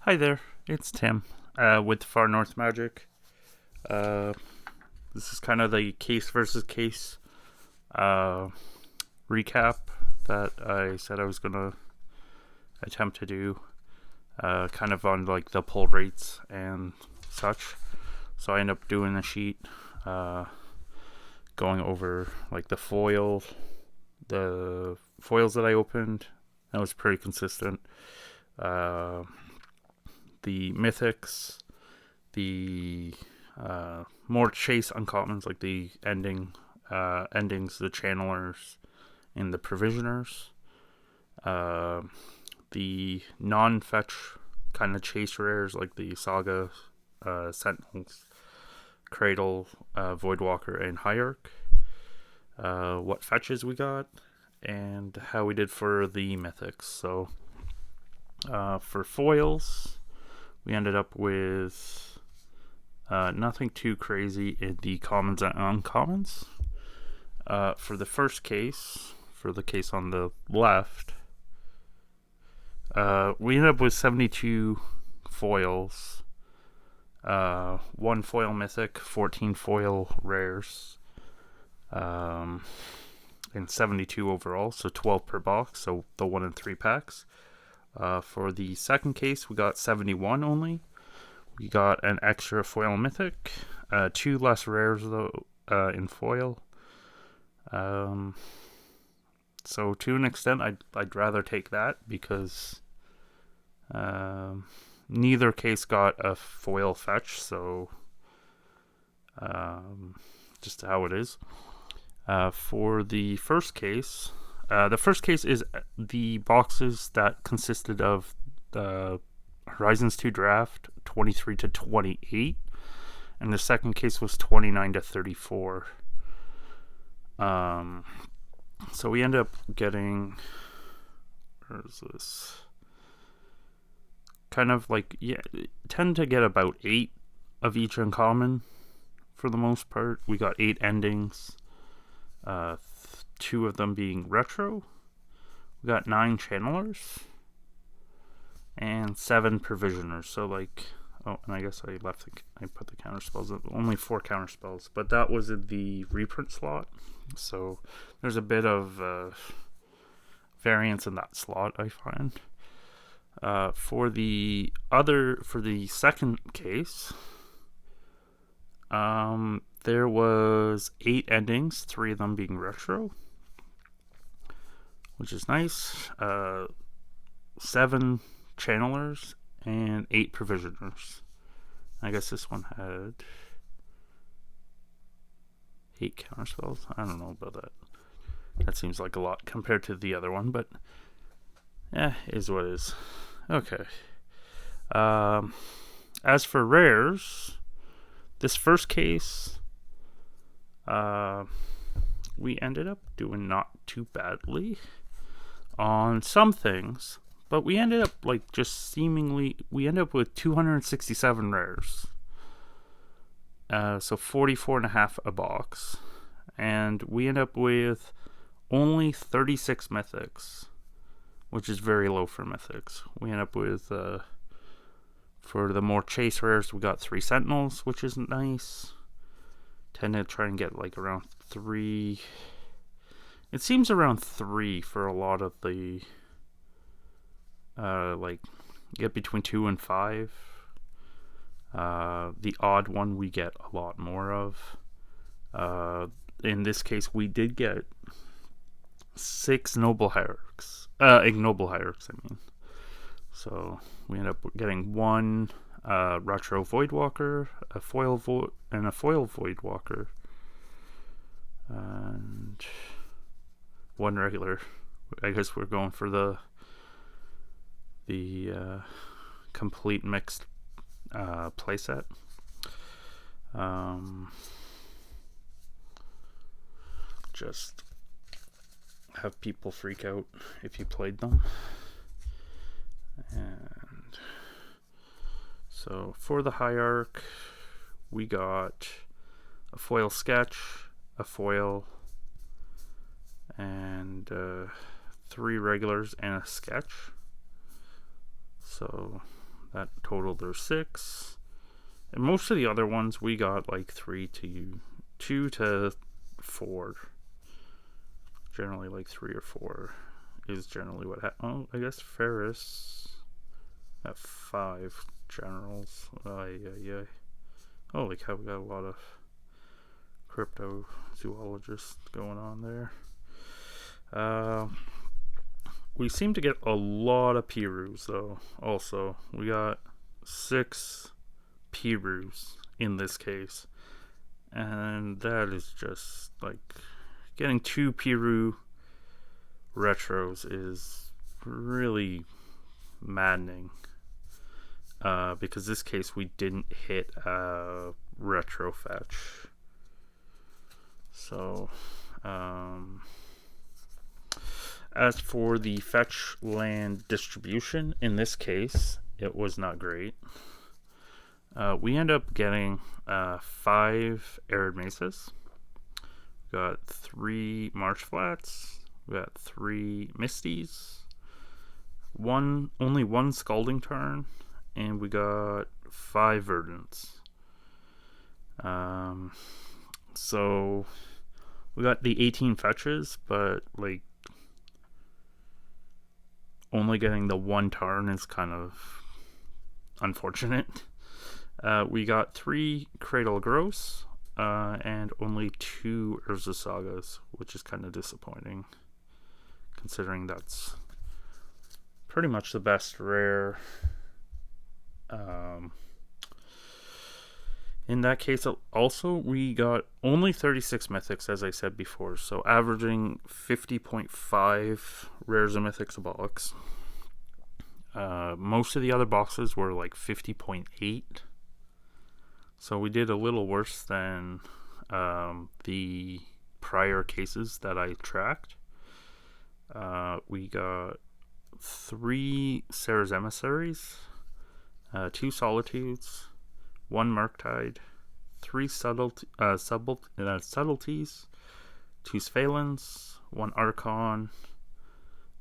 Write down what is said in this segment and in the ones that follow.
Hi there, it's Tim with Far North Magic. Uh, this is kind of the case versus case uh, recap that I said I was going to attempt to do, kind of on like the pull rates and such. So I ended up doing a sheet uh, going over like the foils that I opened. That was pretty consistent. Uh, the mythics, the more chase uncommons like the endings, the channelers, and the provisioners. Uh, the non-fetch kind of chase rares like the saga, sentinels, cradle, voidwalker, and hierarch. What fetches we got, and how we did for the mythics. So for foils, we ended up with nothing too crazy in the commons and uncommons. For the first case, for the case on the left, we ended up with 72 foils, one foil mythic, 14 foil rares, and 72 overall, so 12 per box, so the 1 in 3 packs. For the second case, we got 71 only. We got an extra foil mythic, two less rares though in foil. So to an extent, I'd rather take that because neither case got a foil fetch, so just how it is. For the first case is the boxes that consisted of the Horizons 2 draft 23 to 28, and the second case was 29 to 34. So we end up getting, where is this? Kind of like, yeah, tend to get about 8 of each uncommon for the most part. We got 8 endings, 2 of them being retro. We got 9 channelers and 7 provisioners. So like, oh, and I guess I put the counter spells, only 4 counter spells, but that was in the reprint slot. So there's a bit of variance in that slot, I find. For the second case, there was 8 endings, 3 of them being retro, which is nice. 7 channelers and 8 provisioners. I guess this one had 8 counterspells. I don't know about that. That seems like a lot compared to the other one, but is what it is. Okay. As for rares, this first case, we ended up doing not too badly on some things, but we ended up we ended up with 267 rares. So 44 and a half a box. And we end up with only 36 mythics, which is very low for mythics. We end up with, for the more chase rares, we got 3 sentinels, which is nice. Tend to try and get like around 3. It seems around 3 for a lot of the, like, get between 2 and 5. The odd one we get a lot more of. In this case, we did get 6 noble hierarchs. Ignoble hierarchs, I mean. So we end up getting 1 retro voidwalker, a foil voidwalker, and 1 regular. I guess we're going for the complete mixed playset. Just have people freak out if you played them. And so for the hierarch, we got a foil sketch, a foil, and 3 regulars and a sketch. So That totaled their 6. And most of the other ones we got like 2 to 4. Generally like 3 or 4 is generally what happened. Oh, I guess Ferris at 5 generals. Yeah. Holy cow, we got a lot of cryptozoologists going on there. We seem to get a lot of Pirus though. Also, we got 6 Pirus in this case, and that is just like getting 2 Piru retros is really maddening, because this case we didn't hit a retro fetch. So as for the fetch land distribution, in this case it was not great. We end up getting 5 arid mesas. We got 3 marsh flats. We got 3 misties. Only one scalding tarn, and we got 5 verdants. So we got the 18 fetches, but like only getting the 1 tarn is kind of unfortunate. We got 3 Cradle Gross, and only 2 Urza Sagas, which is kind of disappointing, considering that's pretty much the best rare. In that case, also, we got only 36 mythics, as I said before, so averaging 50.5 rares and mythics a box. Most of the other boxes were like 50.8. So we did a little worse than the prior cases that I tracked. We got 3 Sarah's Emissaries, 2 Solitudes, 1 Murktide, 3 Subtleties, 2 Sphalens, 1 Archon,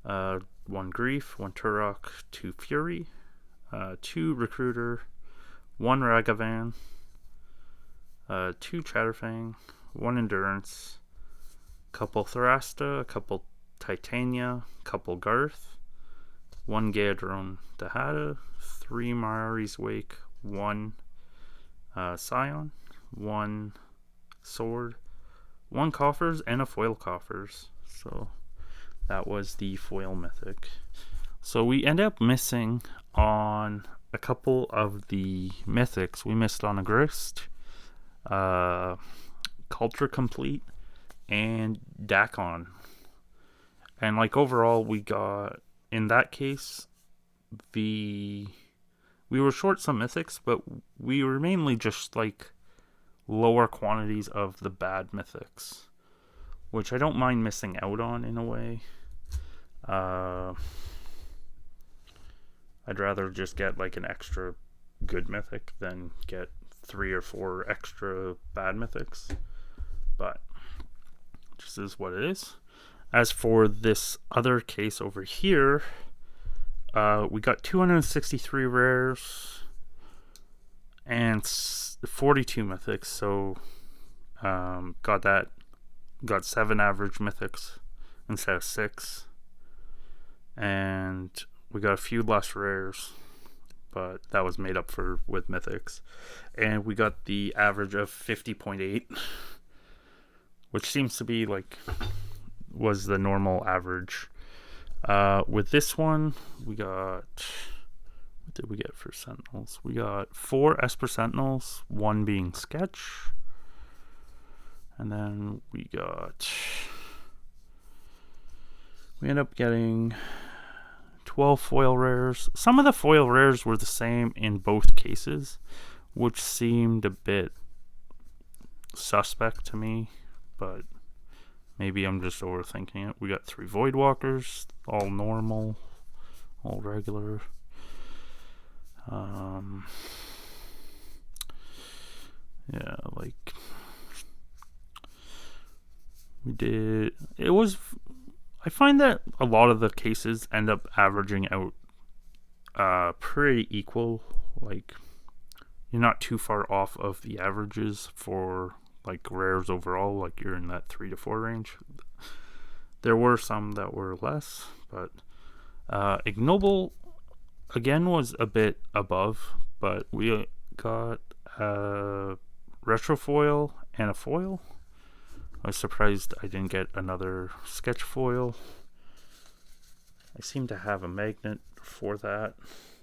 1 Grief, 1 Turok, 2 Fury, 2 Recruiter, 1 Ragavan, 2 Chatterfang, 1 Endurance, couple Thrasta, a couple Titania, couple Garth, 1 Gaedron Dahada, 3 Mari's Wake, 1 Scion, 1 Sword, 1 Coffers, and a foil Coffers. So that was the foil mythic. So we end up missing on a couple of the mythics. We missed on a Grist, Culture Complete, and Dakon. And like overall, we got, in that case, we were short some mythics, but we were mainly just like lower quantities of the bad mythics, which I don't mind missing out on in a way. I'd rather just get like an extra good mythic than get 3 or 4 extra bad mythics, but just is what it is. As for this other case over here, we got 263 rares and 42 mythics, so got 7 average mythics instead of 6, and we got a few less rares, but that was made up for with mythics, and we got the average of 50.8, which seems to be like was the normal average. With this one, we got, what did we get for Sentinels? We got 4 Esper Sentinels, 1 being Sketch, and then we end up getting 12 foil rares. Some of the foil rares were the same in both cases, which seemed a bit suspect to me, but maybe I'm just overthinking it. We got 3 Voidwalkers, all normal, all regular. Yeah, like we did. It was. I find that a lot of the cases end up averaging out pretty equal. Like, you're not too far off of the averages for like rares overall. Like, you're in that 3 to 4 range. There were some that were less, but Ignoble again was a bit above, but we got a retro foil and a foil. I was surprised I didn't get another sketch foil. I seem to have a magnet for that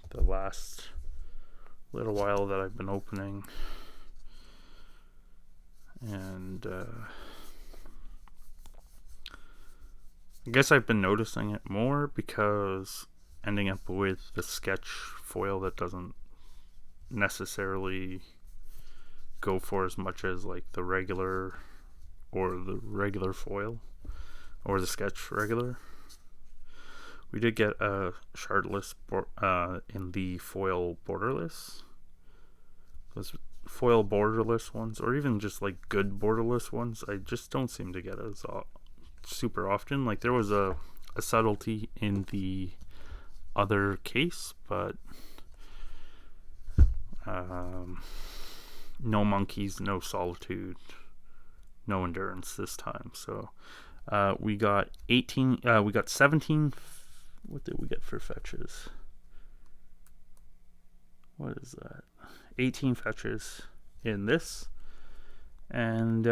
the last little while that I've been opening. And I guess I've been noticing it more because ending up with the sketch foil that doesn't necessarily go for as much as like the regular foil or the sketch regular. We did get a shardless in the foil borderless. Those foil borderless ones, or even just like good borderless ones, I just don't seem to get as super often. Like, there was a subtlety in the other case, but no monkeys, no solitude, no endurance this time. So we got 17. What did we get for fetches? What is that? 18 fetches in this, and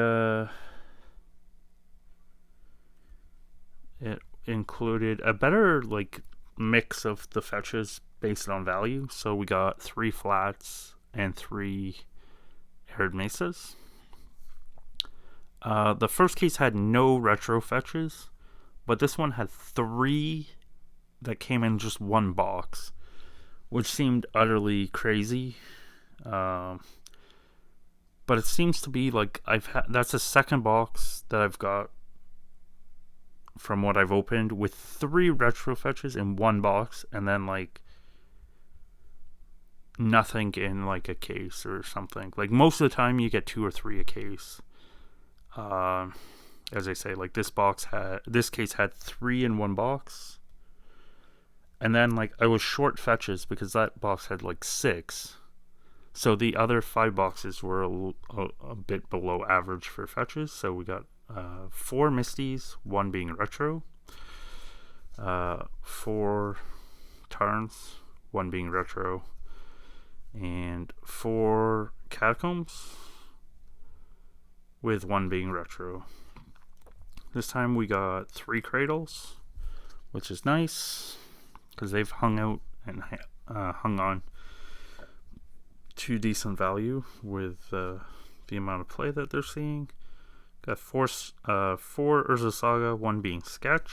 it included a better like mix of the fetches based on value. So we got 3 flats and 3 arid mesas. The first case had no retro fetches, but this one had 3 that came in just one box, which seemed utterly crazy. But it seems to be like that's the second box that I've got from what I've opened with 3 retro fetches in one box, and then like nothing in like a case or something. Like, most of the time you get 2 or 3 a case. As I say, like this case had 3 in one box. And then like I was short fetches because that box had like 6. So the other 5 boxes were a bit below average for fetches. So we got 4 Misties, 1 being retro. 4 Tarns, 1 being retro. And 4 Catacombs, with 1 being retro. This time we got 3 Cradles, which is nice because they've hung out and hung on to decent value with the amount of play that they're seeing. Got 4 Urza Saga, 1 being sketch,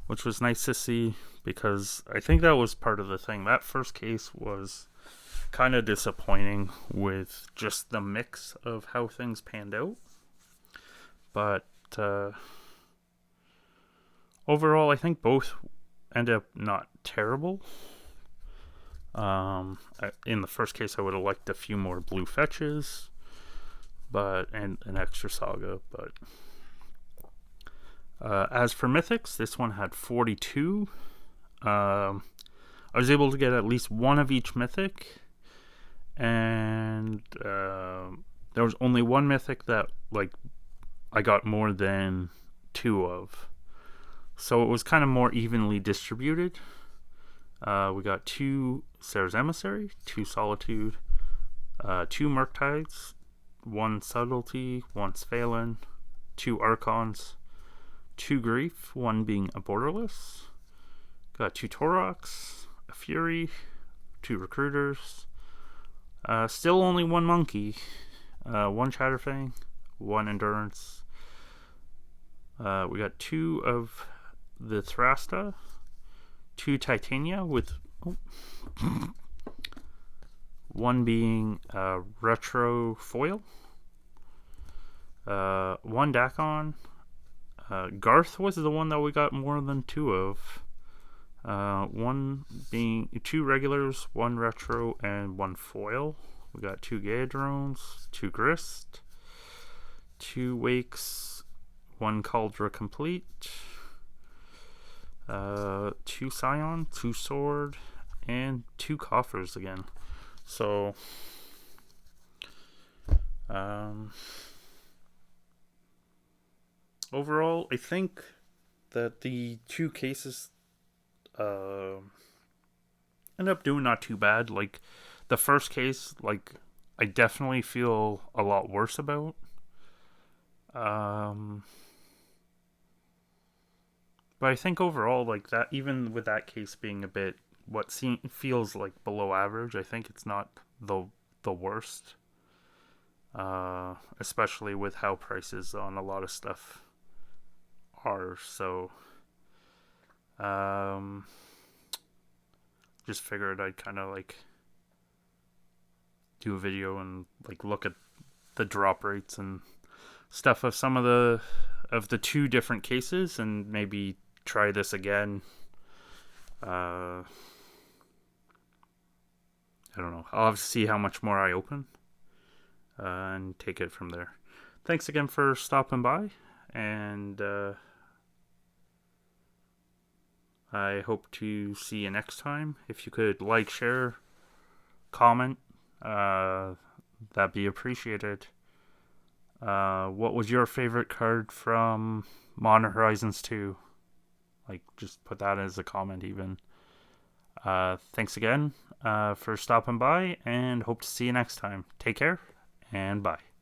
which was nice to see because I think that was part of the thing. That first case was kind of disappointing with just the mix of how things panned out. But overall, I think both end up not terrible. In the first case, I would have liked a few more blue fetches, and an extra saga. But as for mythics, this one had 42. I was able to get at least 1 of each mythic, and there was only 1 mythic that like I got more than 2 of. So it was kind of more evenly distributed. We got 2 Sarah's Emissary, 2 Solitude, 2 Murktides, 1 Subtlety, 1 Sphalin, 2 Archons, 2 Grief, 1 being a Borderless. Got 2 Toroks, a Fury, 2 Recruiters. Still only 1 Monkey, 1 Chatterfang, 1 Endurance. We got 2 of the Thrasta, 2 Titania with 1 being retro foil, 1 Dakon. Garth was the one that we got more than 2 of. 1 being 2 regulars, 1 retro, and 1 foil. We got 2 Gaia Drones, 2 Grist, 2 Wakes, 1 Cauldra Complete, 2 Scion, 2 Sword, and 2 coffers again. So, overall, I think that the 2 cases end up doing not too bad. Like, the first case, like, I definitely feel a lot worse about. But I think overall, like that, even with that case being a bit feels like below average, I think it's not the worst. Especially with how prices on a lot of stuff are. So, um, just figured I'd kind of like do a video and like look at the drop rates and stuff of some of the 2 different cases, and maybe try this again. I don't know. I'll have to see how much more I open, and take it from there. Thanks again for stopping by, and I hope to see you next time. If you could like, share, comment, that'd be appreciated. What was your favorite card from Modern Horizons 2? Like, just put that as a comment even. Thanks again for stopping by, and hope to see you next time. Take care, and bye.